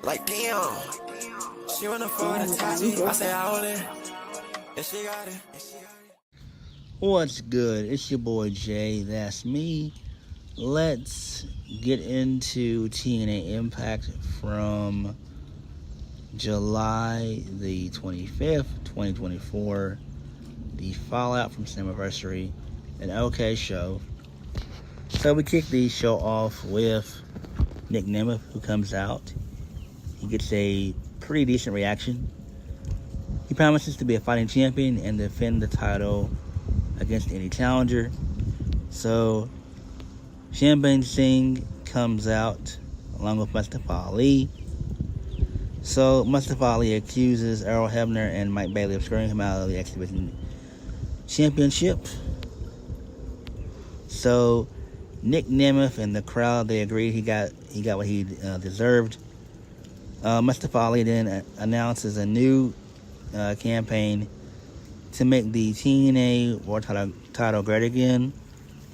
Like damn, she wanna fuck with a Taji. I say I own it, and she got it. What's good? It's your boy Jay. That's me. Let's get into TNA Impact from July the 25th, 2024. The fallout from Slammiversary, an okay show. So we kick the show off with Nic Nemeth, who comes out. He gets a pretty decent reaction. He promises to be a fighting champion and defend the title against any challenger. So Shambhan Singh comes out along with Mustafa Ali. So Mustafa Ali accuses Earl Hebner and Mike Bailey of screwing him out of the X Division Championship. So Nic Nemeth and the crowd, they agreed he got what he deserved. Mustafa Ali then announces a new campaign to make the TNA World title great again.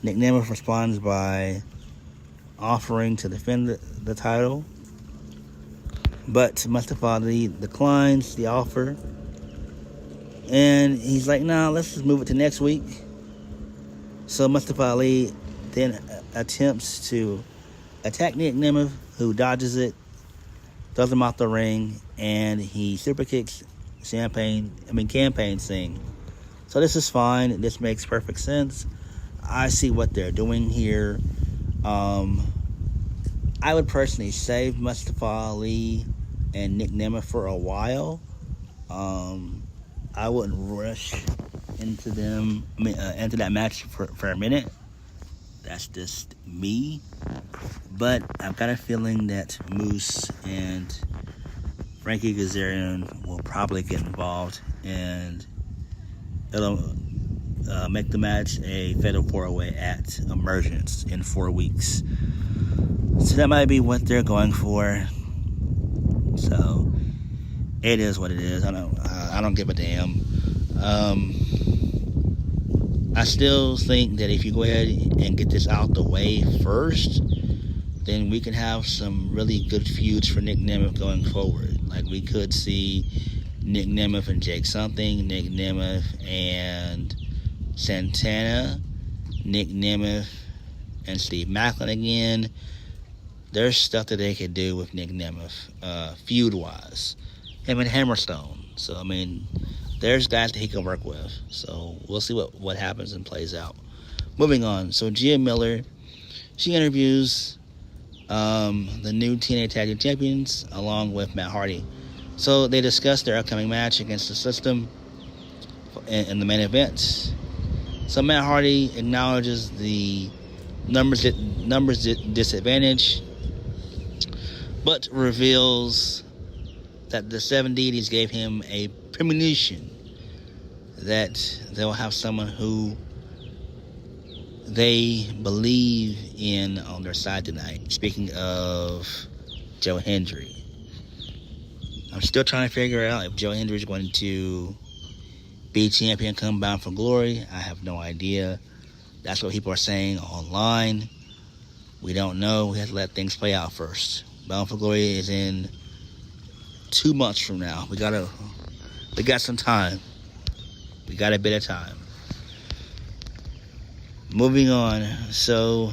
Nic Nemeth responds by offering to defend the title, but Mustafa Ali declines the offer, and he's like, "Nah, let's just move it to next week." So Mustafa Ali then attempts to attack Nic Nemeth, who dodges it, throws him off the ring, and he super kicks Campaign Singh. So this is fine. This makes perfect sense. I see what they're doing here. I would personally save Mustafa Ali and Nic Nemeth for a while. I wouldn't rush into that match for a minute. That's just me. But I've got a feeling that Moose and Frankie Kazarian will probably get involved, and it'll make the match a fatal 4-way at Emergence in 4 weeks. So that might be what they're going for. So it is what it is. I don't give a damn. I still think that if you go ahead and get this out the way first, then we can have some really good feuds for Nic Nemeth going forward. Like, we could see Nic Nemeth and Jake something, Nic Nemeth and Santana, Nic Nemeth and Steve Maclin again. There's stuff that they could do with Nic Nemeth, feud-wise. Him and Hammerstone. So, there's guys that he can work with. So, we'll see what happens and plays out. Moving on. So, Gia Miller, she interviews the new TNA Tag Team Champions along with Matt Hardy. So, they discuss their upcoming match against the System in the main event. So, Matt Hardy acknowledges the numbers disadvantage, but reveals that the Seven Deities gave him a premonition that they'll have someone who they believe in on their side tonight. Speaking of Joe Hendry, I'm still trying to figure out if Joe Hendry is going to be champion come Bound for Glory. I have no idea. That's what people are saying online. We don't know. We have to let things play out first. Bound for Glory is in 2 months from now. We got some time. We got a bit of time. Moving on. So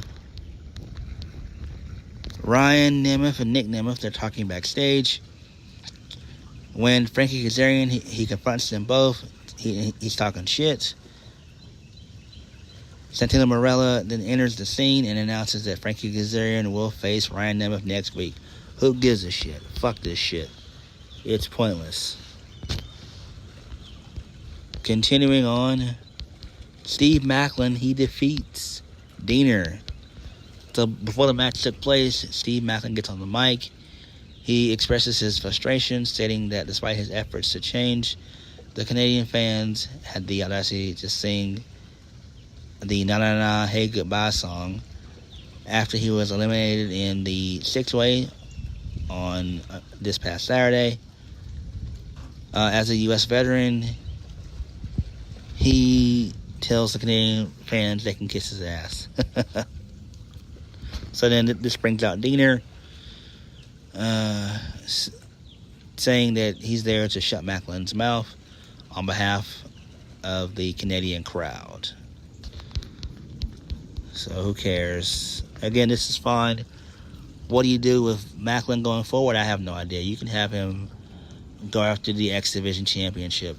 Ryan Nemeth and Nic Nemeth, they're talking backstage. When Frankie Kazarian, he confronts them both. He's talking shit. Santana Marella then enters the scene and announces that Frankie Kazarian will face Ryan Nemeth next week. Who gives a shit? Fuck this shit. It's pointless. Continuing on, Steve Maclin, he defeats Diener. So before the match took place, Steve Maclin gets on the mic. He expresses his frustration, stating that despite his efforts to change, the Canadian fans had the audacity to sing the Na Na Na Hey Goodbye song after he was eliminated in the 6-way on this past Saturday. As a U.S. veteran, he tells the Canadian fans they can kiss his ass. So then this brings out Diener. saying that he's there to shut Maclin's mouth on behalf of the Canadian crowd. So who cares? Again, this is fine. What do you do with Maclin going forward? I have no idea. You can have him go after the X Division Championship.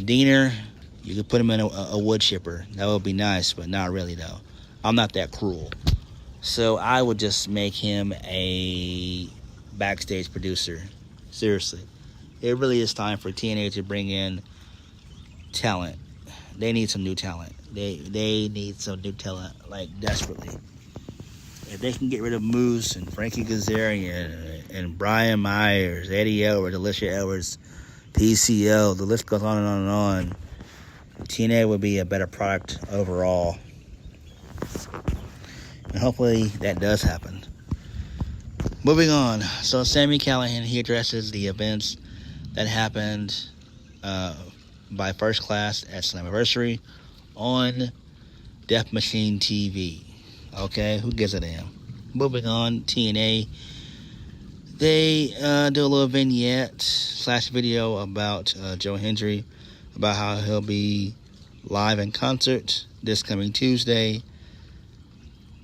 Diener, you could put him in a wood chipper. That would be nice, but not really, though. I'm not that cruel. So I would just make him a backstage producer. Seriously. It really is time for TNA to bring in talent. They need some new talent. They need some new talent, like, desperately. If they can get rid of Moose and Frankie Kazarian and Brian Myers, Eddie Edwards, Alicia Edwards, PCO, the list goes on and on and on, TNA would be a better product overall. And hopefully that does happen. Moving on. So Sami Callihan, he addresses the events that happened by First Class at Slammiversary on Death Machine TV. Okay, who gives a damn? Moving on, TNA. They do a little vignette / video about Joe Hendry, about how he'll be live in concert this coming Tuesday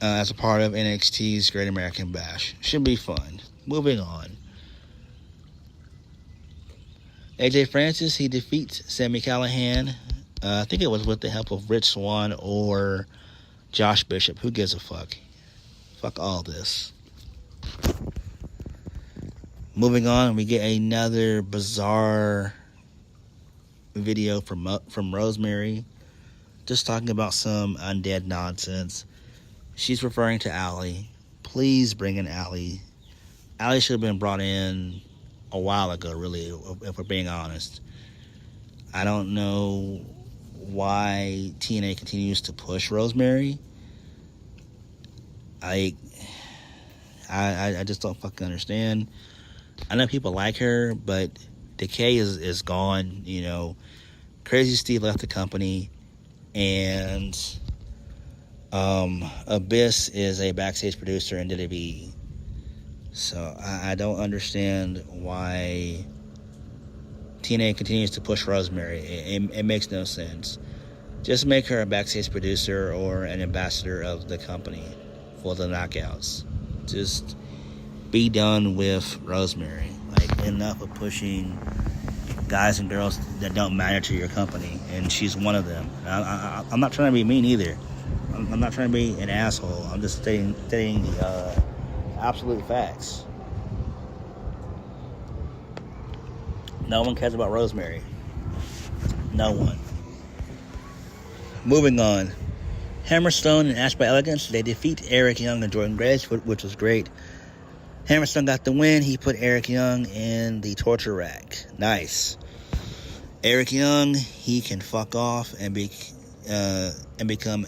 as a part of NXT's Great American Bash. Should be fun. Moving on. AJ Francis, he defeats Sami Callihan. I think it was with the help of Rich Swann or Josh Bishop. Who gives a fuck? Fuck all this. Moving on, we get another bizarre video from Rosemary, just talking about some undead nonsense. She's referring to Allie. Please bring in Allie. Allie should have been brought in a while ago, really, if we're being honest. I don't know why TNA continues to push Rosemary. I just don't fucking understand. I know people like her, but Decay is gone. You know, Crazy Steve left the company, and Abyss is a backstage producer in WWE. So I don't understand why TNA continues to push Rosemary. It makes no sense. Just make her a backstage producer or an ambassador of the company for the Knockouts. Just be done with Rosemary. Like, enough of pushing guys and girls that don't matter to your company, and she's one of them. I'm not trying to be mean either. I'm not trying to be an asshole. I'm just stating the absolute facts. No one cares about Rosemary. No one. Moving on. Hammerstone and Ash by Elegance, they defeat Eric Young and Jordan Grace, which was great. Hammerstone got the win. He put Eric Young in the torture rack. Nice. Eric Young, he can fuck off and become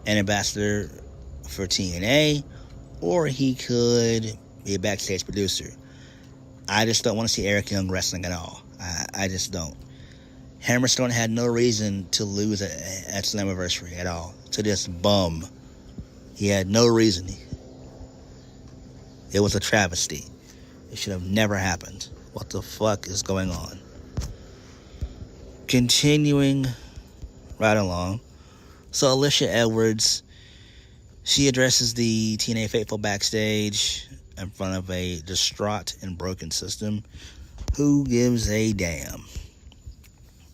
an ambassador for TNA, or he could be a backstage producer. I just don't want to see Eric Young wrestling at all. I just don't. Hammerstone had no reason to lose at Slammiversary at all. To this bum. He had no reason. It was a travesty. It should have never happened. What the fuck is going on? Continuing right along. So Alicia Edwards, she addresses the TNA Faithful backstage in front of a distraught and broken system. Who gives a damn?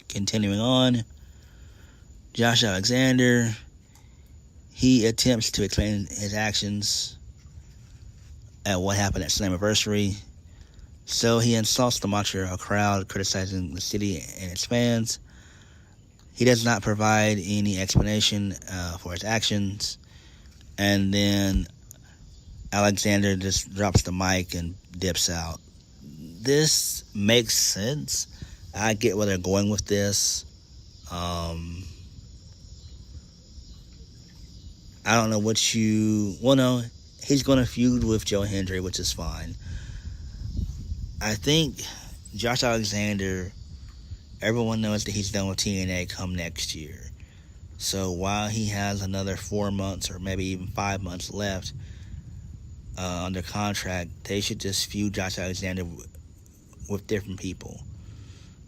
Continuing on, Josh Alexander, he attempts to explain his actions at what happened at Slammiversary. So he insults the Montreal crowd, criticizing the city and its fans. He does not provide any explanation for his actions. And then Alexander just drops the mic and dips out. This makes sense. I get where they're going with this. I don't know what you... Well, no, he's going to feud with Joe Hendry, which is fine. I think Josh Alexander, everyone knows that he's done with TNA come next year. So while he has another 4 months or maybe even 5 months left, under contract, they should just feud Josh Alexander with different people.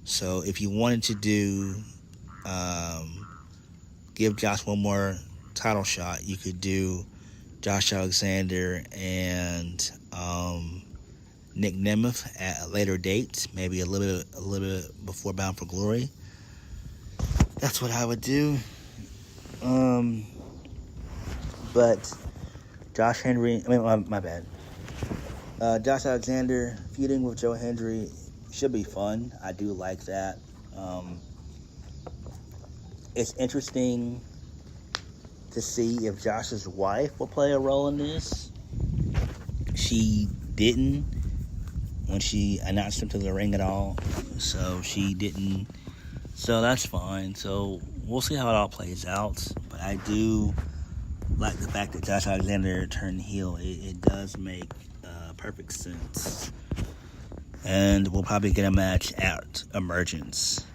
So if you wanted to do give Josh one more title shot, you could do Josh Alexander and Nic Nemeth at a later date, maybe a little bit before Bound for Glory. That's what I would do. But Josh Hendry, my bad. Josh Alexander feuding with Joe Hendry should be fun. I do like that. It's interesting to see if Josh's wife will play a role in this. She didn't when she announced him to the ring at all. So she didn't. So that's fine. So we'll see how it all plays out. But I do like the fact that Josh Alexander turned heel. It does make perfect sense. And we'll probably get a match at Emergence.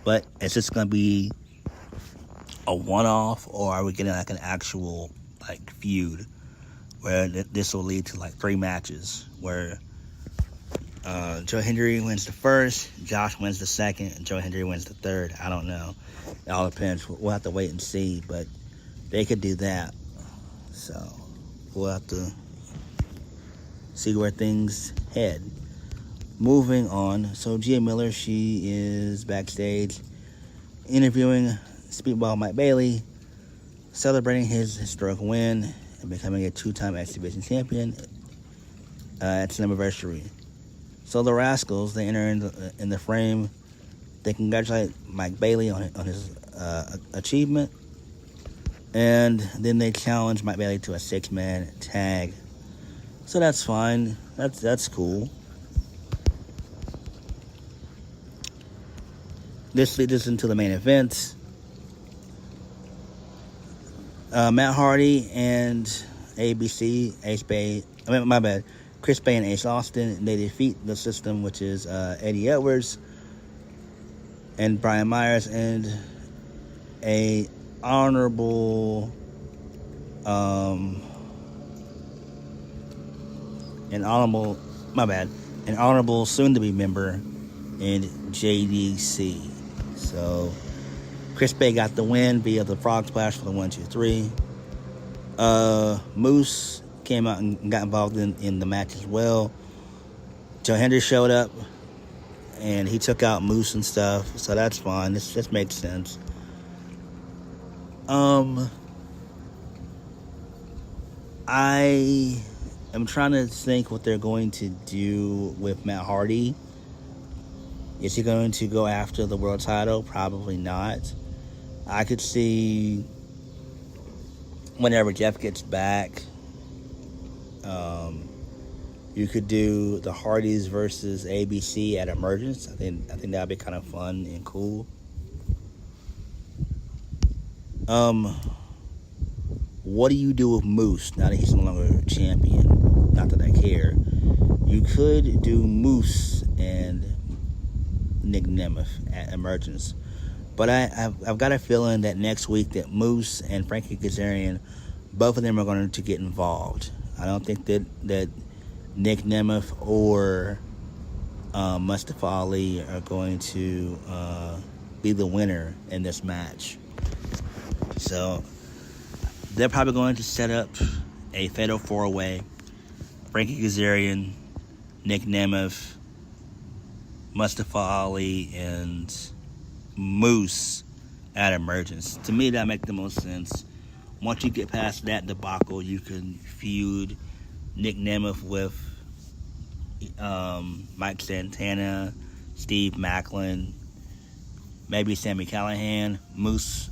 But is this going to be a one-off, or are we getting like an actual like feud where this will lead to like 3 matches where Joe Hendry wins the first, Josh wins the second, and Joe Hendry wins the third? I don't know. It all depends. We'll have to wait and see, but they could do that. So we'll have to see where things head. Moving on. So Gia Miller, she is backstage interviewing Speedball Mike Bailey, celebrating his historic win and becoming a 2-time X Division champion at his anniversary. So the Rascals, they enter in the frame. They congratulate Mike Bailey on his achievement, and then they challenge Mike Bailey to a 6-man tag. So that's fine. That's cool. This leads us into the main event. Matt Hardy and Chris Bay and Ace Austin, they defeat the System, which is Eddie Edwards and Brian Myers, and an honorable soon-to-be member in JDC. So Chris Bay got the win via the Frog Splash for the 1-2-3. Moose came out and got involved in the match as well. Joe Hendry showed up and he took out Moose and stuff, so that's fine. This makes sense. I am trying to think what they're going to do with Matt Hardy. Is he going to go after the world title? Probably not. I could see whenever Jeff gets back, you could do the Hardys versus ABC at Emergence. I think that'd be kind of fun and cool. What do you do with Moose now that he's no longer champion? Not that I care. You could do Moose and Nic Nemeth at Emergence, but I've got a feeling that next week that Moose and Frankie Kazarian, both of them are going to get involved. I don't think that Nic Nemeth or Mustafa Ali are going to be the winner in this match. So they're probably going to set up a fatal 4-way. Frankie Kazarian, Nic Nemeth, Mustafa Ali, and Moose at Emergence. To me, that makes the most sense. Once you get past that debacle, you can feud Nic Nemeth with Mike Santana, Steve Maclin, maybe Sami Callihan, Moose.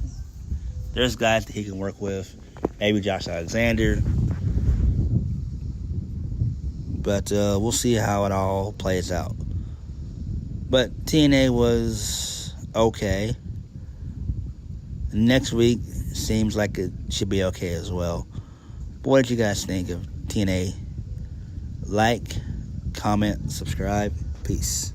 There's guys that he can work with. Maybe Josh Alexander. But we'll see how it all plays out. But TNA was okay. Next week seems like it should be okay as well. But what did you guys think of TNA? Like, comment, subscribe. Peace.